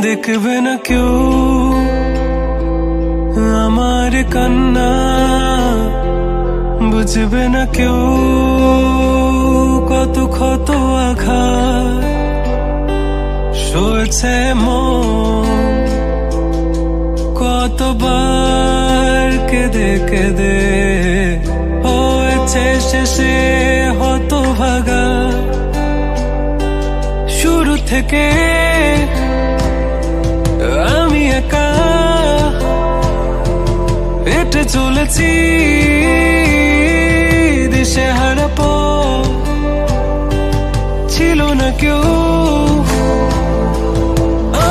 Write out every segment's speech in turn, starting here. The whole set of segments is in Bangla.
দেখবে না কেউ আমার কান্না, বুঝবে না কেউ কত ক্ষত আঘাত সয়েছে মন, কতবার কেঁদে কেঁদে হয়েছে শেষে হতভাগা। শুরু থেকে আমি একা হেঁটে চলেছি দিশেহারা পথ, ছিল না কেউ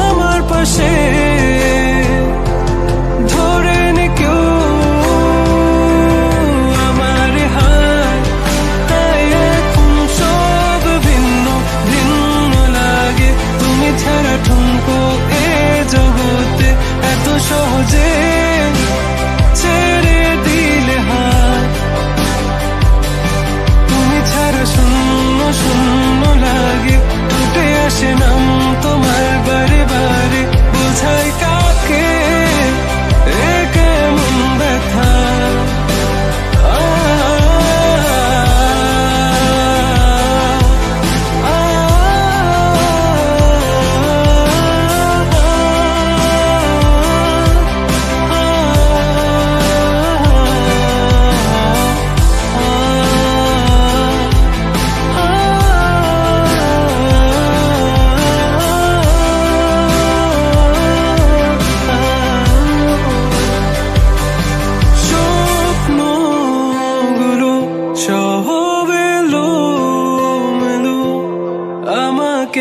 আমার পাশে ধরে নি কেউ আমার হাত, তাই এখন সব ভিন্ন ভিন্ন লাগে। তুমি ছাড়া ঠুনকো এ জগতে এত সহজে ছেড়ে দিলে হাত, তুমি ছাড়া শুন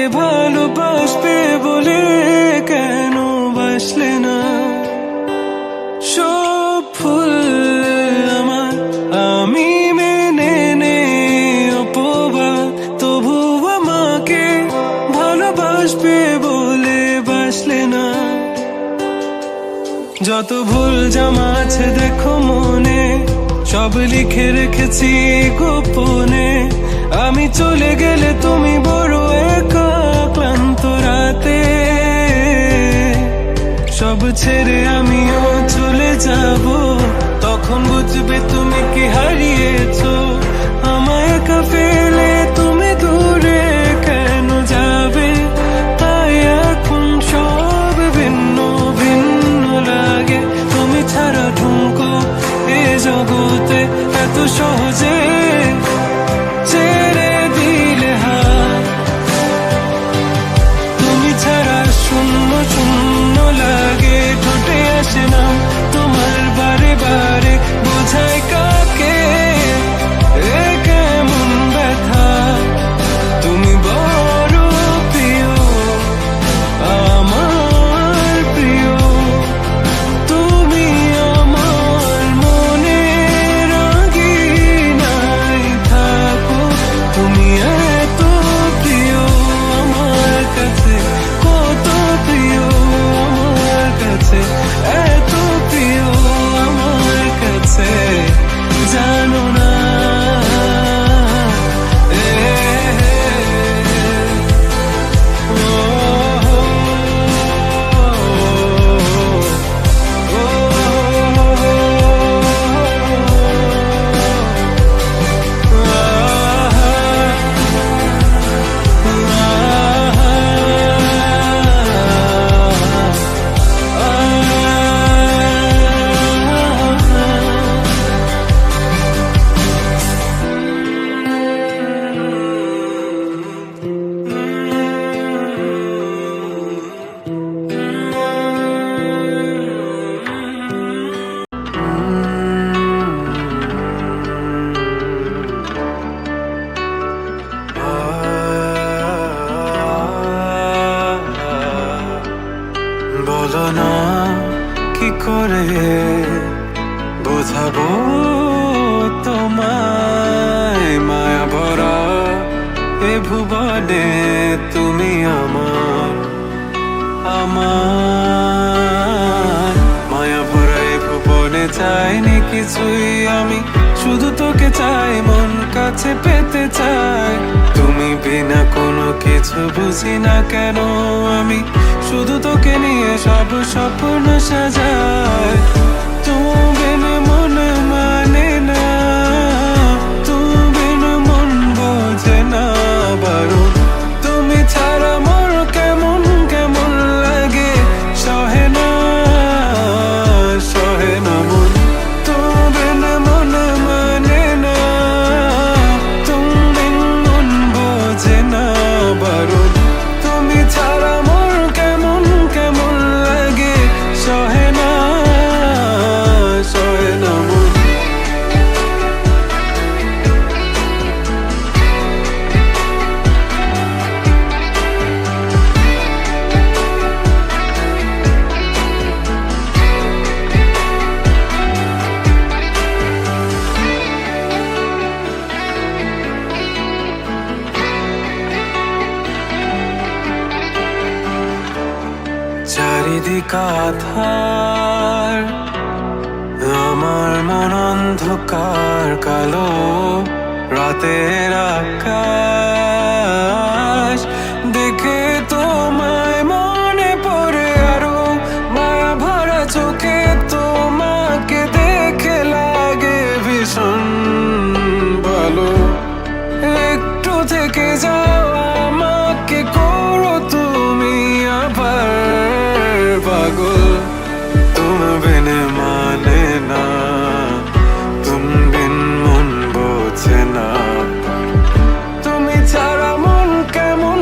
আমাকে ভালোবাসবে বলে কেন বাসলে না? সব ফুল আমার আমি মেনে নে অপবাদ, তবু আমাকে ভালোবাসবে বলে বাসলে না। যত ভুল জামা আছে দেখো মনে, সব লিখে রেখেছি গোপনে। আমি চলে গেলে তুমি বড় একা ক্লান্ত রাতে, সব ছেড়ে আমিও চলে যাব। তখন বুঝবে তুমি কি হারিয়েছো, আমায় একা ফেলে তুমি দূরে কেন যাবে? তাই এখন সব ভিন্ন ভিন্ন লাগে, তুমি ছাড়া ঠুমকো এ জগতে এত সহজে ছেড়ে দিলে হাত। তুমি ছাড়া শূন্য শূন্য লাগে, ঠোঁটে আসে না তোমার বারে বারে, বোঝায় কাকে এ কেমন ব্যথা। তুমি বড় প্রিয় আমার প্রিয়, তুমি আমার মনে রাঙিনাই থাকো। তুমি এত প্রিয় আমার কাছে, কত প্রিয় আমার কাছে, এত প্রিয় আমার কাছে, জানো না? বলো না কি করে বোঝাবো তোমায়, মায়া ভরা এ ভুবনে তুমি আমার আমার। মায়া ভরা এ ভুবনে চাইনি কিছুই আমি, শুধু তোকে চাই, মন কাছে পেতে চাই। তুমি বিনা কোনো কিছু বুঝি না কেন আমি, শুধু তোকে নিয়ে সব স্বপ্ন সাজাই। তুমি বিনা মন মানে না, তুমি বিনা মন বোঝে না বারো। তুমি ছাড়া মোর কেমন কেমন লাগে, সহে না সহে না মন। তুমি বিনা মন মানে না, তুমি বিনা মন বোঝে না বারো। তুমি ছাড়া মোর কেমন কেমন লাগে, সহে না সহে না মন। চারিদিক আধার, আমার মন অন্ধকার কালো, রাতের আকাশ দেখে তোমায় মনে পড়ে আরো, মায়া ভরা চোখে তোমাকে দেখে লাগে ভীষণ ভালো। একটু থেকে যাও আমাকে করো তুমি আবার পাগল। তুমি বিন মানে না, তুমি বিন মন বোঝে না। তুমি ছাড়া মন কেমন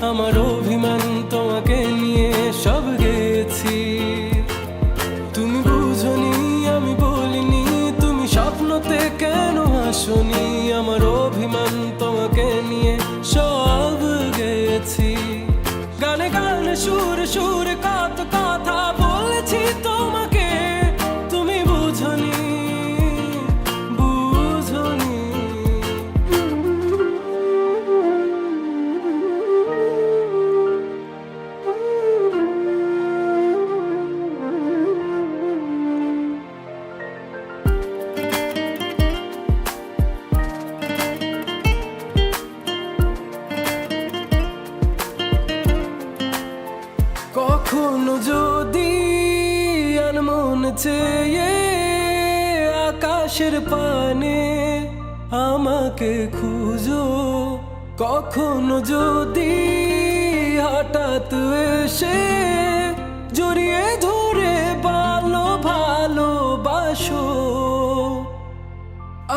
আমার অভিমান তোমাকে নিয়ে সব গেছি। তুমি বুঝনি আমি বলিনি, তুমি স্বপ্নতে কেন আসনি, আমার অভিমান তোমাকে নিয়ে সব গেছি। গানে গানে সুরে সুরে কত কথা বলেছি তোমাকে, তুমি বুঝনি বুঝনি। কখনো যদি আনমন চেয়ে আকাশের পানে আমাকে খুঁজো, কখনো যদি হঠাৎ এসে জড়িয়ে ধরে ভালোবাসো,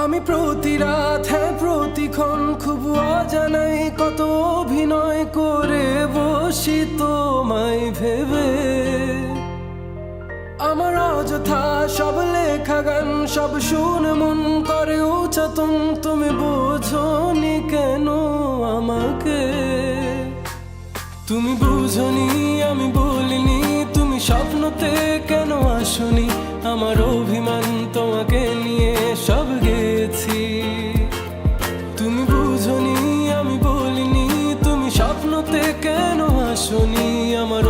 আমি প্রতি রাত প্রতিক্ষণ খুব অজানাই কত অভিনয় করে বসি তোমায় ভেবে। আমার অযথা সব লেখা গান সব শুনে মন করে উচ্চাতন, তুমি বোঝনি কেন আমাকে, তুমি বুঝনি আমি বলিনি, তুমি স্বপ্নতে কেন আসনি, আমার অভিমান তোমাকে নিয়ে সব গেছি। তুমি বুঝনি আমি বলিনি, তুমি স্বপ্নতে কেন আসনি, আমার